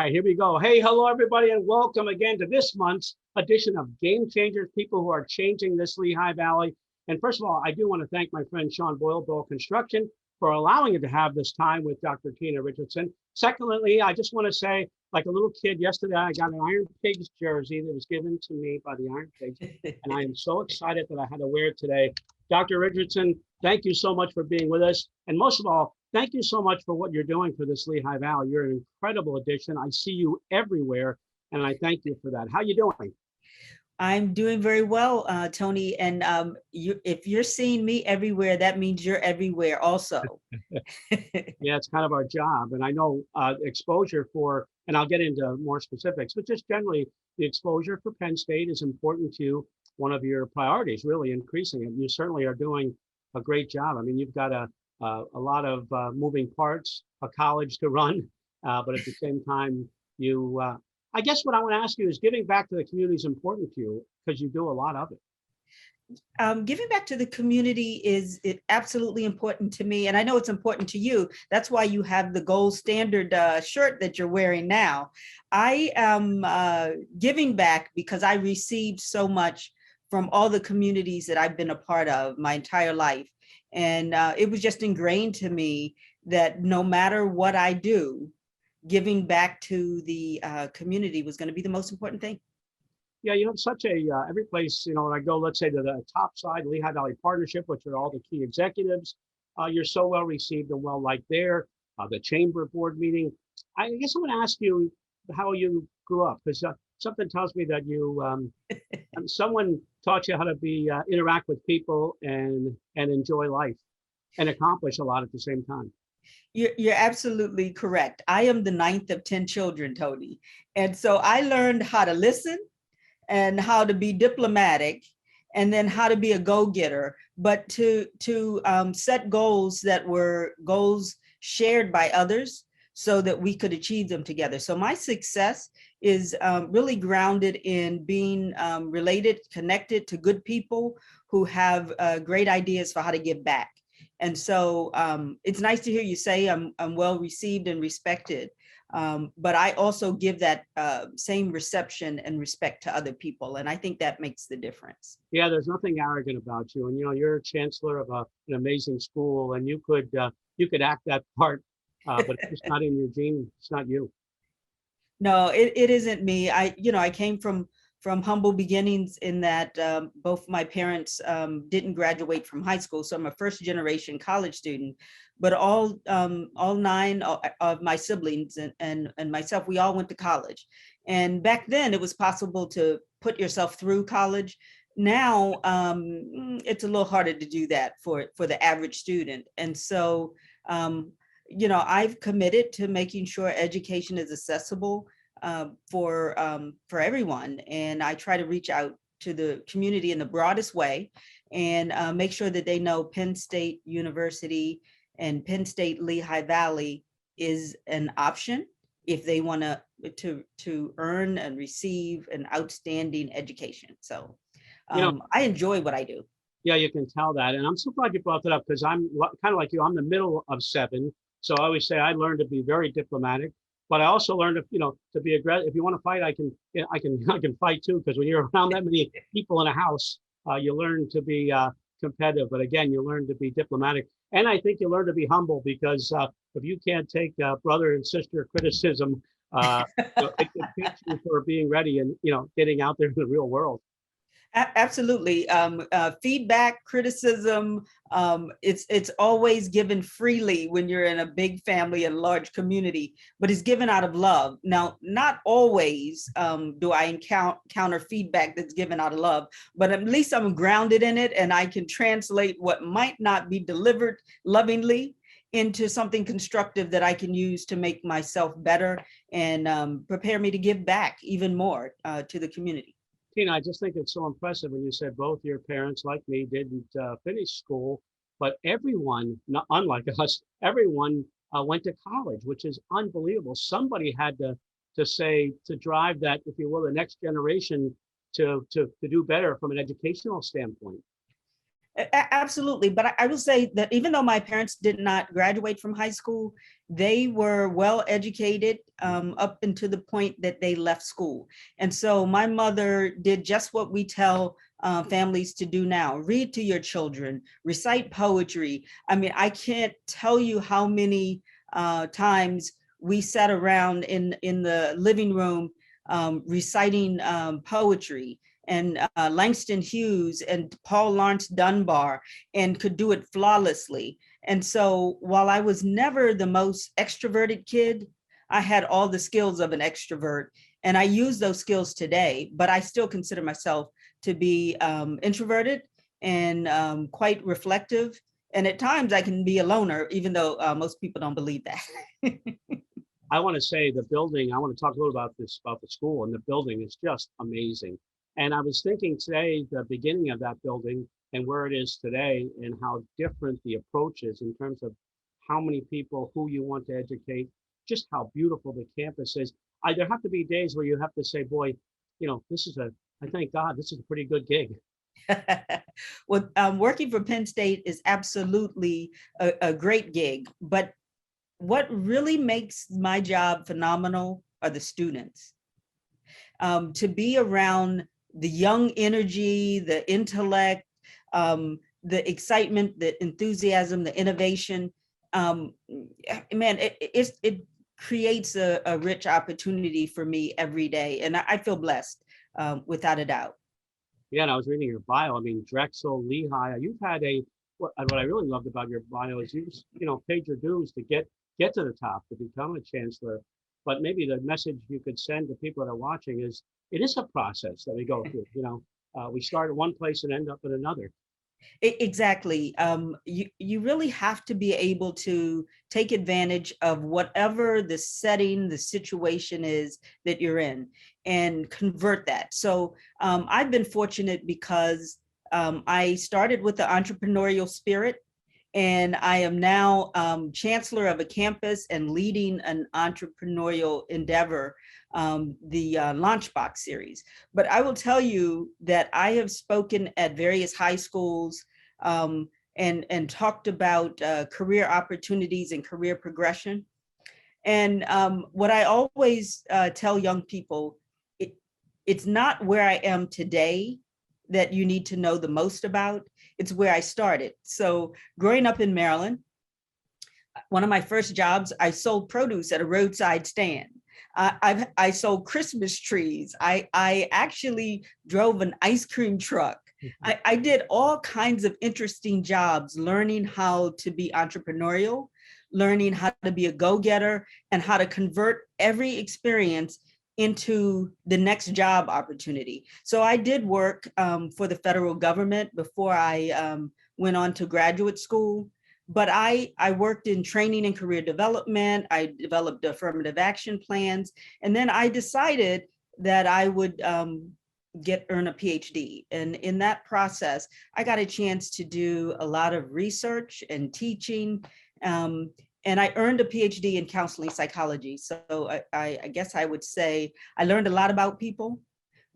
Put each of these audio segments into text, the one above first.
right, here we go. Hey, hello, everybody, and welcome again to this month's edition of Game Changers, people who are changing this Lehigh Valley. And first of all, I do want to thank my friend Sean Boyle, Boyle Construction, for allowing me to have this time with Dr. Tina Richardson. Secondly, I just want to say, like a little kid yesterday, I got an Iron Pigs jersey that was given to me by the Iron Pigs, and I am so excited that I had to wear it today. Dr. Richardson, thank you so much for being with us. And most of all, thank you so much for what you're doing for this Lehigh Valley. You're an incredible addition. I see you everywhere, and I thank you for that. How you doing? I'm doing very well, Tony. And if you're seeing me everywhere, that means you're everywhere also. Yeah, it's kind of our job. And I know exposure for, and I'll get into more specifics, but just generally, the exposure for Penn State is important to you. One of your priorities, really increasing it. You certainly are doing a great job. I mean, you've got a lot of moving parts, a college to run, but at the same time, you, I guess what I want to ask you is giving back to the community is important to you because you do a lot of it. Giving back to the community is absolutely important to me. And I know it's important to you. That's why you have the gold standard shirt that you're wearing now. I am giving back because I received so much from all the communities that I've been a part of my entire life. And it was just ingrained to me that no matter what I do, giving back to the community was going to be the most important thing. Yeah, you know, it's such a, every place, you know, when I go, let's say to the top side, Lehigh Valley Partnership, which are all the key executives, you're so well received and well liked there. The chamber board meeting. I guess I want to ask you how you grew up, because something tells me that you, someone taught you how to be, interact with people and enjoy life and accomplish a lot at the same time. You're absolutely correct. I am the ninth of 10 children, Tony. And so I learned how to listen and how to be diplomatic and then how to be a go-getter, but to set goals that were goals shared by others so that we could achieve them together. So my success is really grounded in being related, connected to good people who have great ideas for how to give back. And so it's nice to hear you say I'm well received and respected, but I also give that same reception and respect to other people. And I think that makes the difference. Yeah, there's nothing arrogant about you. And, you know, you're a chancellor of an amazing school and you could act that part, but it's not in your gene. It's not you. No, it isn't me. I came from humble beginnings in that both my parents didn't graduate from high school. So I'm a first generation college student, but all nine of my siblings and myself, we all went to college. And back then it was possible to put yourself through college. Now it's a little harder to do that for the average student. And so, I've committed to making sure education is accessible for everyone. And I try to reach out to the community in the broadest way and make sure that they know Penn State University and Penn State Lehigh Valley is an option if they want to earn and receive an outstanding education. So I enjoy what I do. Yeah, you can tell that. And I'm so glad you brought that up because I'm kind of like you. I'm the middle of seven. So I always say I learned to be very diplomatic. But I also learned, to be aggressive. If you want to fight, I can fight too. Because when you're around that many people in a house, you learn to be competitive. But again, you learn to be diplomatic, and I think you learn to be humble because if you can't take brother and sister criticism, it teach you for being ready and getting out there in the real world. Absolutely. Feedback, criticism, it's always given freely when you're in a big family and large community, but it's given out of love. Now, not always do I encounter feedback that's given out of love, but at least I'm grounded in it and I can translate what might not be delivered lovingly into something constructive that I can use to make myself better and prepare me to give back even more to the community. Tina, I just think it's so impressive when you said both your parents, like me, didn't finish school, but everyone, not unlike us, everyone went to college, which is unbelievable. Somebody had to drive that, if you will, the next generation to do better from an educational standpoint. Absolutely. But I will say that even though my parents did not graduate from high school, they were well educated up until the point that they left school. And so my mother did just what we tell families to do now: read to your children, recite poetry. I mean, I can't tell you how many times we sat around in the living room reciting poetry, and Langston Hughes and Paul Laurence Dunbar, and could do it flawlessly. And so while I was never the most extroverted kid, I had all the skills of an extrovert, and I use those skills today, but I still consider myself to be introverted and quite reflective. And at times I can be a loner, even though most people don't believe that. I want to say the building, I want to talk a little about this, about the school, and the building is just amazing. And I was thinking today, the beginning of that building and where it is today, and how different the approach is in terms of how many people, who you want to educate, just how beautiful the campus is. There have to be days where you have to say, boy, this is I thank God, this is a pretty good gig. Well, working for Penn State is absolutely a great gig, but what really makes my job phenomenal are the students. To be around the young energy, the intellect, the excitement, the enthusiasm, the innovation, man, it creates a rich opportunity for me every day. And I feel blessed, without a doubt. Yeah, and I was reading your bio. I mean, Drexel, Lehigh, you've had what I really loved about your bio is paid your dues to get to the top, to become a chancellor. But maybe the message you could send to people that are watching is, it is a process that we go through. We start at one place and end up at another. Exactly. You really have to be able to take advantage of whatever the setting, the situation is that you're in, and convert that. So I've been fortunate because I started with the entrepreneurial spirit, and I am now chancellor of a campus and leading an entrepreneurial endeavor, the Launchbox series. But I will tell you that I have spoken at various high schools and talked about career opportunities and career progression. And what I always tell young people, it's not where I am today that you need to know the most about. It's where I started. So growing up in Maryland, one of my first jobs, I sold produce at a roadside stand. I sold Christmas trees. I actually drove an ice cream truck. I did all kinds of interesting jobs, learning how to be entrepreneurial, learning how to be a go-getter, and how to convert every experience into the next job opportunity. So I did work for the federal government before I went on to graduate school. But I worked in training and career development. I developed affirmative action plans. And then I decided that I would earn a PhD. And in that process, I got a chance to do a lot of research and teaching. And I earned a PhD in counseling psychology. So I guess I would say I learned a lot about people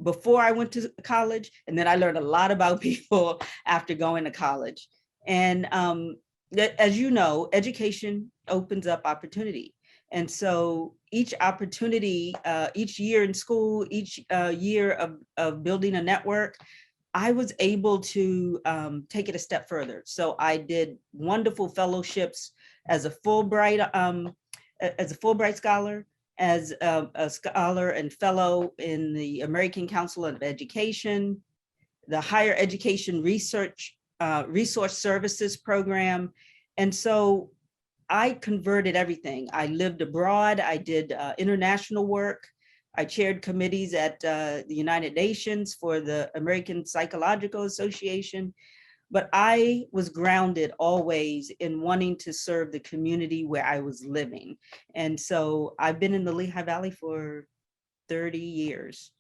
before I went to college. And then I learned a lot about people after going to college. And as you know, education opens up opportunity. And so each opportunity, each year in school, each year of building a network, I was able to take it a step further. So I did wonderful fellowships as a Fulbright scholar, as a scholar and fellow in the American Council of Education, the Higher Education Resource Services Program. And so I converted everything. I lived abroad. I did international work. I chaired committees at the United Nations for the American Psychological Association. But I was grounded always in wanting to serve the community where I was living. And so I've been in the Lehigh Valley for 30 years.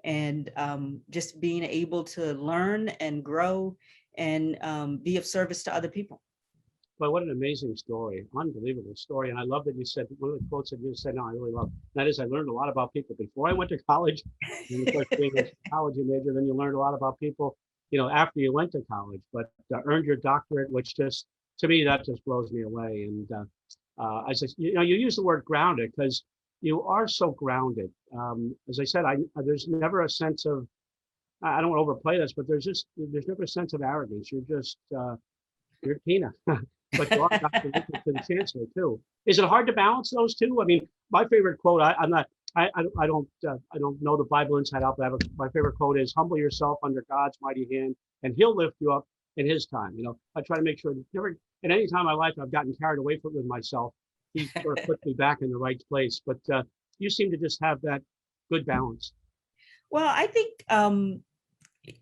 And just being able to learn and grow and be of service to other people. But what an amazing story, unbelievable story. And I love that you said, one of the quotes that you said, no, I really love, that is, I learned a lot about people before I went to college. And of course, being a psychology major, then you learned a lot about people after you went to college, but earned your doctorate, which just, to me, that just blows me away. And I said, you use the word grounded because you are so grounded. As I said, there's never a sense of, I don't want to overplay this, but there's never a sense of arrogance. You're Tina, but you are Dr. Richardson Chancellor too. Is it hard to balance those two? I mean, my favorite quote, I'm not, I don't know the Bible inside out, but my favorite quote is, humble yourself under God's mighty hand and he'll lift you up in his time. I try to make sure that never, at any time in my life, I've gotten carried away with myself. He sort of puts me back in the right place. But you seem to just have that good balance. Well, I think,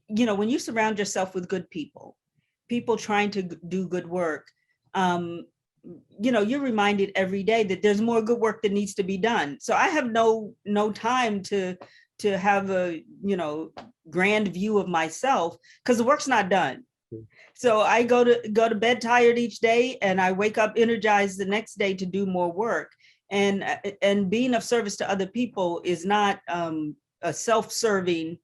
when you surround yourself with good people trying to do good work, you're reminded every day that there's more good work that needs to be done. So I have no time to have a, grand view of myself because the work's not done. So I go to bed tired each day and I wake up energized the next day to do more work. And being of service to other people is not a self-serving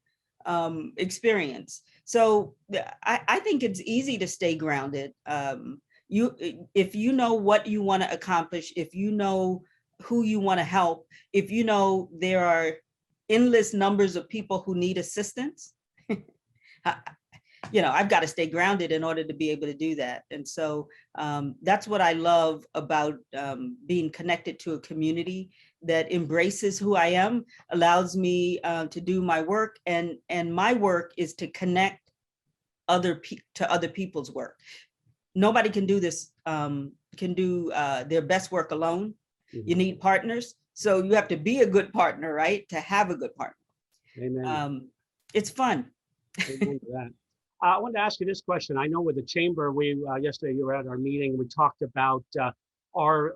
experience. So I think it's easy to stay grounded. If you know what you want to accomplish, if you know who you want to help, if you know there are endless numbers of people who need assistance, I've got to stay grounded in order to be able to do that. And so that's what I love about being connected to a community that embraces who I am, allows me to do my work. And my work is to connect to other people's work. Nobody can do this, can do their best work alone. Mm-hmm. You need partners. So you have to be a good partner, right? To have a good partner. Amen. It's fun. Amen to that. I wanted to ask you this question. I know with the chamber, yesterday you were at our meeting, we talked about our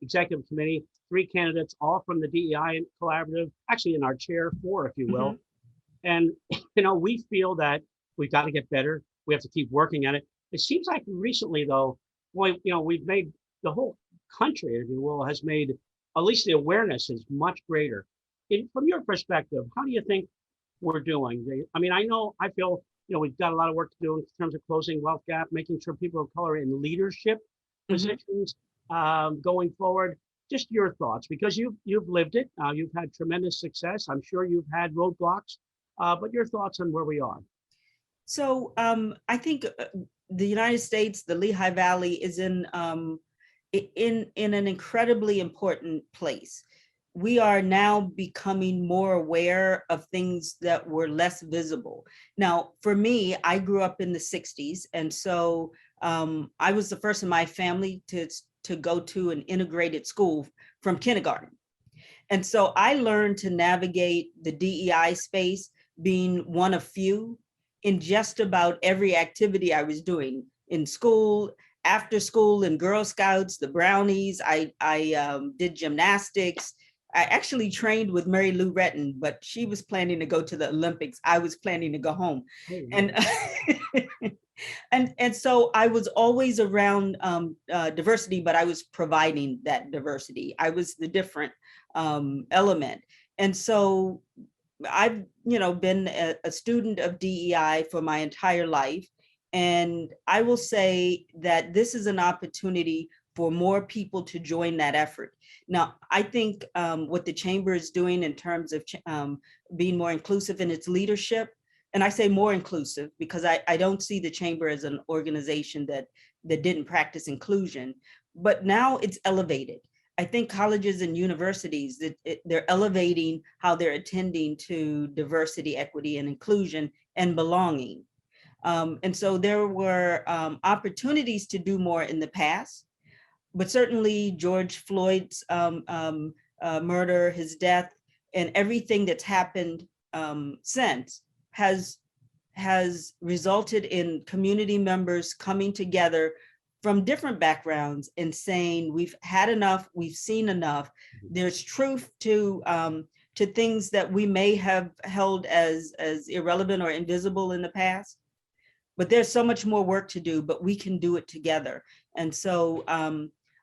executive committee, 3 candidates, all from the DEI collaborative, actually in our chair 4, if you will. Mm-hmm. And, we feel that we've got to get better. We have to keep working at it. It seems like recently, though, we've made the whole country, if you will, has made, at least the awareness is much greater. From your perspective, how do you think we're doing? I mean, I feel, we've got a lot of work to do in terms of closing wealth gap, making sure people of color in leadership positions going forward. Just your thoughts, because you've lived it. You've had tremendous success. I'm sure you've had roadblocks, but your thoughts on where we are. So I think the United States, the Lehigh Valley, is in an incredibly important place. We are now becoming more aware of things that were less visible. Now, for me, I grew up in the 60s. And so I was the first in my family to go to an integrated school from kindergarten. And so I learned to navigate the DEI space, being one of few, in just about every activity I was doing in school, after school, in Girl Scouts, the Brownies. I did gymnastics. I actually trained with Mary Lou Retton, but she was planning to go to the Olympics. I was planning to go home. And and so I was always around diversity, but I was providing that diversity. I was the different element. And so I've, been a student of DEI for my entire life. And I will say that this is an opportunity for more people to join that effort. Now, I think what the chamber is doing in terms of being more inclusive in its leadership, and I say more inclusive because I don't see the chamber as an organization that didn't practice inclusion, but now it's elevated. I think colleges and universities, they're elevating how they're attending to diversity, equity, and inclusion and belonging. And so there were opportunities to do more in the past, but certainly George Floyd's murder, his death, and everything that's happened since has resulted in community members coming together from different backgrounds and saying, we've had enough, we've seen enough. There's truth to things that we may have held as irrelevant or invisible in the past, but there's so much more work to do, but we can do it together. And so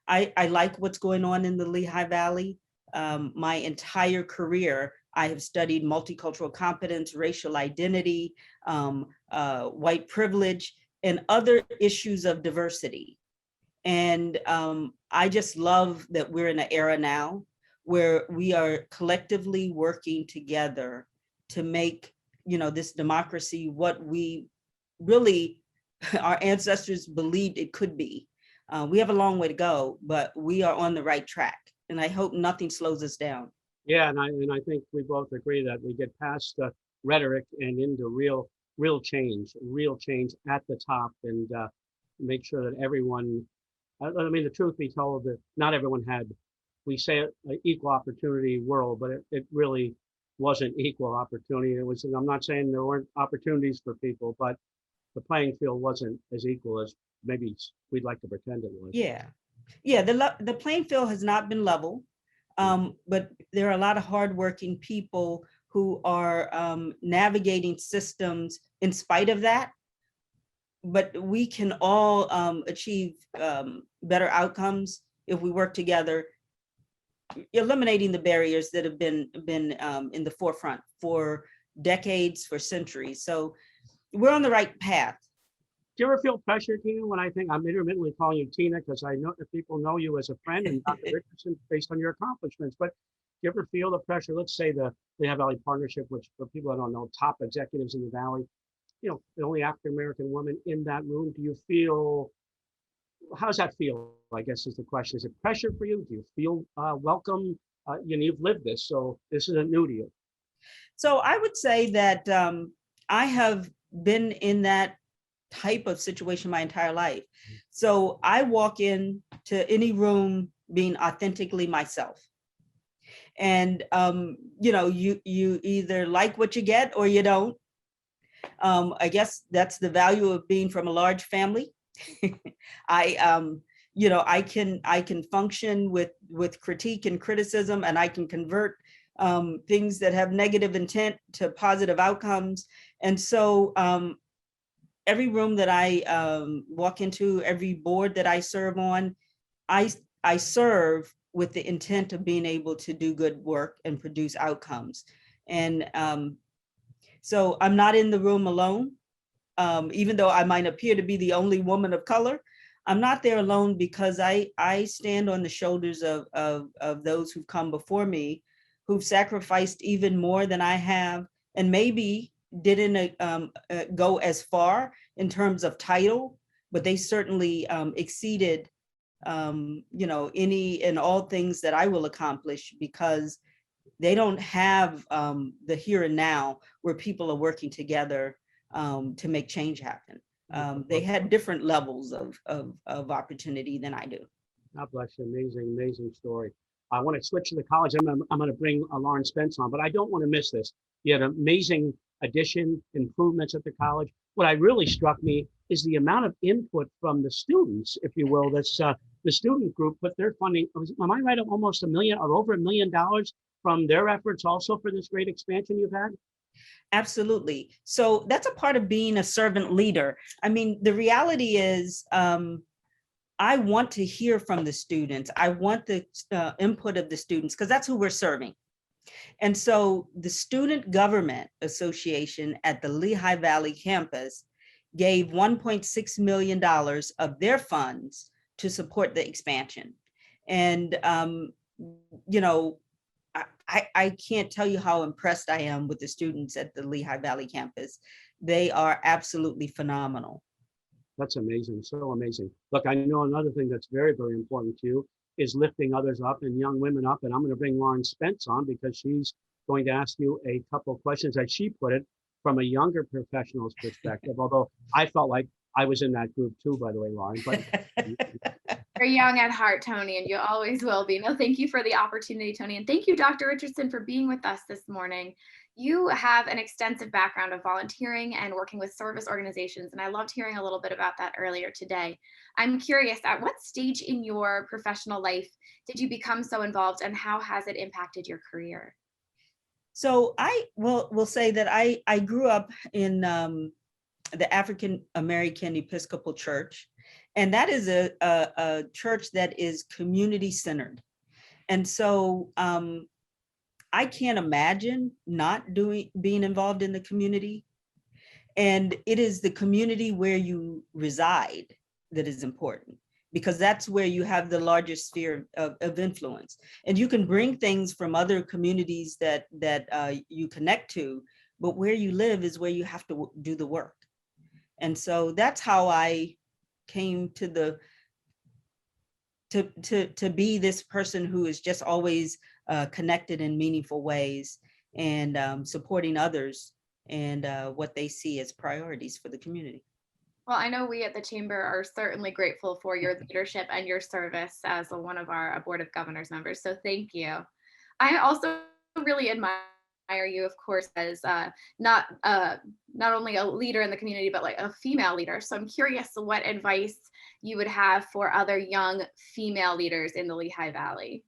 I like what's going on in the Lehigh Valley. My entire career, I have studied multicultural competence, racial identity, white privilege, and other issues of diversity. And I just love that we're in an era now where we are collectively working together to make, this democracy what we really, our ancestors believed it could be. We have a long way to go, but we are on the right track. And I hope nothing slows us down. Yeah, and I think we both agree that we get past the rhetoric and into real change at the top, and make sure that everyone. I mean, the truth be told, that not everyone had. We say an equal opportunity world, but it really wasn't equal opportunity. It was. I'm not saying there weren't opportunities for people, but the playing field wasn't as equal as maybe we'd like to pretend it was. Yeah, the playing field has not been level. But there are a lot of hardworking people who are navigating systems in spite of that. But we can all achieve better outcomes if we work together, eliminating the barriers that have been in the forefront for decades, for centuries. So we're on the right path. Do you ever feel pressure, Tina, when I think I'm intermittently calling you Tina because I know that people know you as a friend and Dr. Richardson based on your accomplishments, but do you ever feel the pressure? Let's say the Lehigh Valley Partnership, which for people that don't know, top executives in the Valley, the only African-American woman in that room. Do you feel, how does that feel, I guess is the question. Is it pressure for you? Do you feel welcome? You've lived this, so this isn't new to you. So I would say that I have been in that type of situation my entire life. So I walk into any room being authentically myself. And you either like what you get or you don't. I guess that's the value of being from a large family. I can function with critique and criticism, and I can convert things that have negative intent to positive outcomes. And so every room that I walk into, every board that I serve on, I serve with the intent of being able to do good work and produce outcomes. And so I'm not in the room alone, even though I might appear to be the only woman of color. I'm not there alone because I stand on the shoulders of those who've come before me, who've sacrificed even more than I have, and maybe didn't go as far in terms of title, but they certainly exceeded any and all things that I will accomplish, because they don't have the here and now where people are working together to make change happen. They had different levels of opportunity than I do. God bless you. Amazing story. I want to switch to the college. I'm going to bring Lauren Spence on, but I don't want to miss this. You had an amazing addition, improvements at the college. What I really struck me is the amount of input from the students, if you will. That's the student group put their funding. Am I right? Almost $1 million or over $1 million from their efforts also for this great expansion you've had? Absolutely. So that's a part of being a servant leader. I mean, the reality is, I want to hear from the students. I want the input of the students, because that's who we're serving. And so the Student Government Association at the Lehigh Valley campus gave $1.6 million of their funds to support the expansion. And, I can't tell you how impressed I am with the students at the Lehigh Valley campus. They are absolutely phenomenal. That's amazing. So amazing. Look, I know another thing that's very, very important to you is lifting others up and young women up. And I'm going to bring Lauren Spence on because she's going to ask you a couple of questions, as she put it, from a younger professional's perspective. Although I felt like I was in that group too, by the way, Lauren. But you're young at heart, Tony, and you always will be. No, thank you for the opportunity, Tony. And thank you, Dr. Richardson, for being with us this morning. You have an extensive background of volunteering and working with service organizations, and I loved hearing a little bit about that earlier today. I'm curious, at what stage in your professional life did you become so involved, and how has it impacted your career? So I will say that I grew up in the African American Episcopal Church, and that is a church that is community centered. And so I can't imagine not being involved in the community. And it is the community where you reside that is important, because that's where you have the largest sphere of influence. And you can bring things from other communities that you connect to, but where you live is where you have to do the work. And so that's how I came to to be this person who is just always connected in meaningful ways, and supporting others and what they see as priorities for the community. Well, I know we at the Chamber are certainly grateful for your leadership and your service as one of our Board of Governors members. So thank you. I also really admire you, of course, as not only a leader in the community, but like a female leader. So I'm curious what advice you would have for other young female leaders in the Lehigh Valley.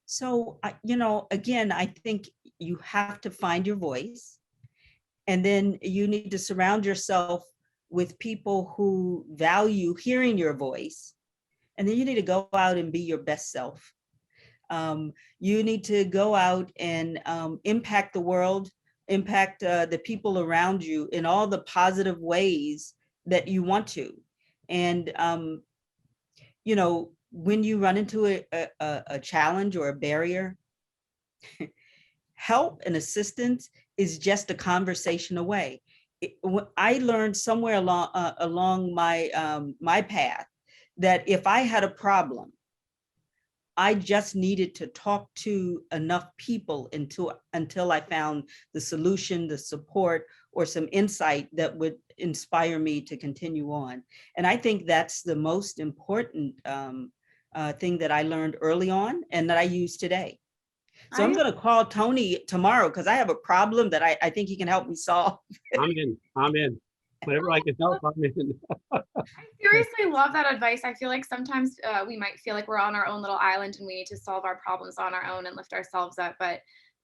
So, again, I think you have to find your voice, and then you need to surround yourself with people who value hearing your voice. And then you need to go out and be your best self. You need to go out and impact the world, impact the people around you in all the positive ways that you want to. And, when you run into a challenge or a barrier, help and assistance is just a conversation away. I learned somewhere along my path that if I had a problem, I just needed to talk to enough people until I found the solution, the support, or some insight that would inspire me to continue on. And I think that's the most important thing that I learned early on and that I use today. So I'm going to call Tony tomorrow because I have a problem that I think he can help me solve. I'm in. Whatever I can help, I'm in. I seriously love that advice. I feel like sometimes we might feel like we're on our own little island and we need to solve our problems on our own and lift ourselves up. But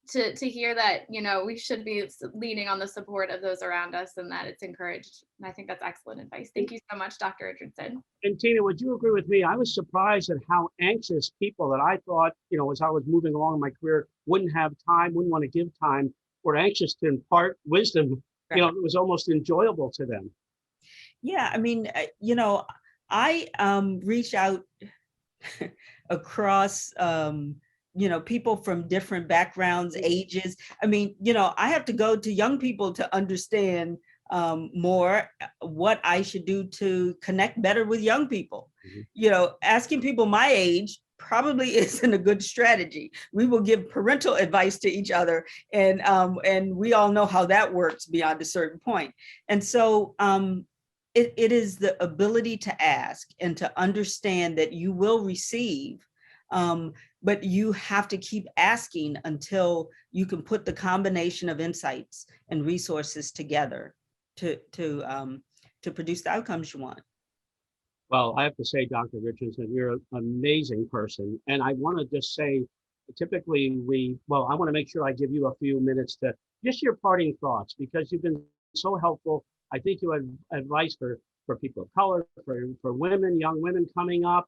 to hear that, we should be leaning on the support of those around us and that it's encouraged. And I think that's excellent advice. Thank you so much, Dr. Richardson. And Tina, would you agree with me? I was surprised at how anxious people that I thought, as I was moving along in my career, wouldn't have time, wouldn't want to give time, were anxious to impart wisdom. Right. It was almost enjoyable to them. Yeah, I mean, I reach out across people from different backgrounds, ages. I mean, I have to go to young people to understand more what I should do to connect better with young people. Mm-hmm. Asking people my age probably isn't a good strategy. We will give parental advice to each other, and we all know how that works beyond a certain point. And so it is the ability to ask and to understand that you will receive. But you have to keep asking until you can put the combination of insights and resources together to produce the outcomes you want. Well, I have to say, Dr. Richardson, you're an amazing person. And I want to just say, typically I want to make sure I give you a few minutes to just your parting thoughts, because you've been so helpful. I think you have advice for people of color, for women, young women coming up,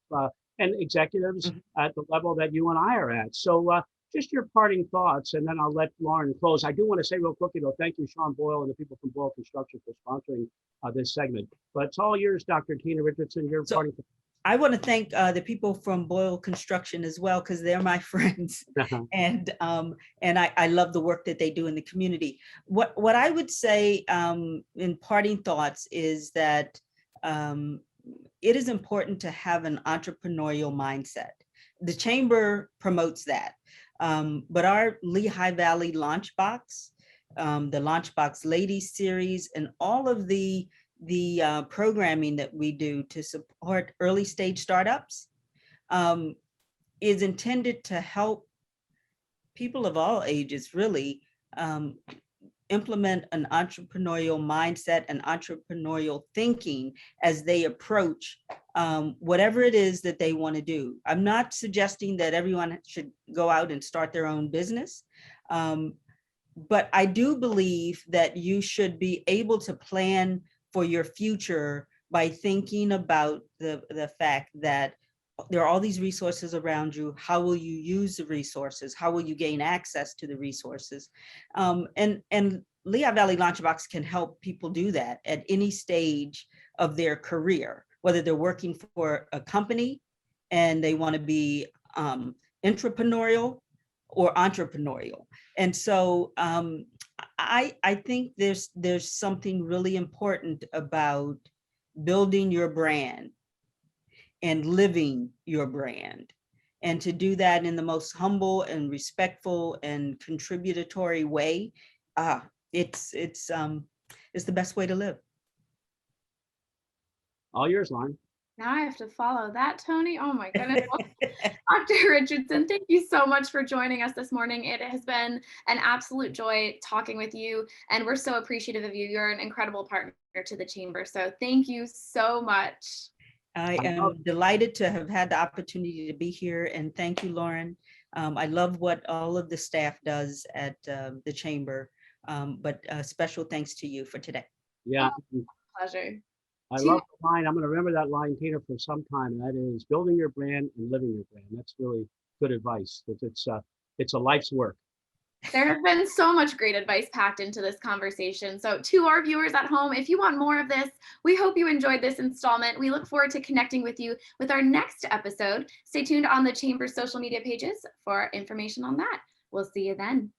and executives at the level that you and I are at. So just your parting thoughts, and then I'll let Lauren close. I do want to say real quickly, though, thank you, Sean Boyle and the people from Boyle Construction for sponsoring this segment. But it's all yours, Dr. Tina Richardson, your parting thoughts. I want to thank the people from Boyle Construction as well, because they're my friends, and I love the work that they do in the community. What I would say in parting thoughts is that it is important to have an entrepreneurial mindset. The Chamber promotes that, but our Lehigh Valley Launchbox, the Launchbox Ladies series, and all of the programming that we do to support early stage startups is intended to help people of all ages really implement an entrepreneurial mindset and entrepreneurial thinking as they approach whatever it is that they want to do. I'm not suggesting that everyone should go out and start their own business, but I do believe that you should be able to plan for your future by thinking about the fact that there are all these resources around you. How will you use the resources? How will you gain access to the resources? And Lehigh Valley Lunchbox can help people do that at any stage of their career, whether they're working for a company and they want to be intrapreneurial or entrepreneurial. And so I think there's something really important about building your brand and living your brand. And to do that in the most humble and respectful and contributory way, it's the best way to live. All yours, Lauren. Now I have to follow that, Tony. Oh my goodness. Dr. Richardson, thank you so much for joining us this morning. It has been an absolute joy talking with you, and we're so appreciative of you. You're an incredible partner to the Chamber. So thank you so much. I am delighted to have had the opportunity to be here, and thank you, Lauren. I love what all of the staff does at the Chamber, but special thanks to you for today. Yeah. Pleasure. I love the line. I'm going to remember that line, Tina, for some time. And that is building your brand and living your brand. That's really good advice. It's a life's work. There has been so much great advice packed into this conversation. So to our viewers at home, if you want more of this, we hope you enjoyed this installment. We look forward to connecting with you with our next episode. Stay tuned on the Chamber's social media pages for information on that. We'll see you then.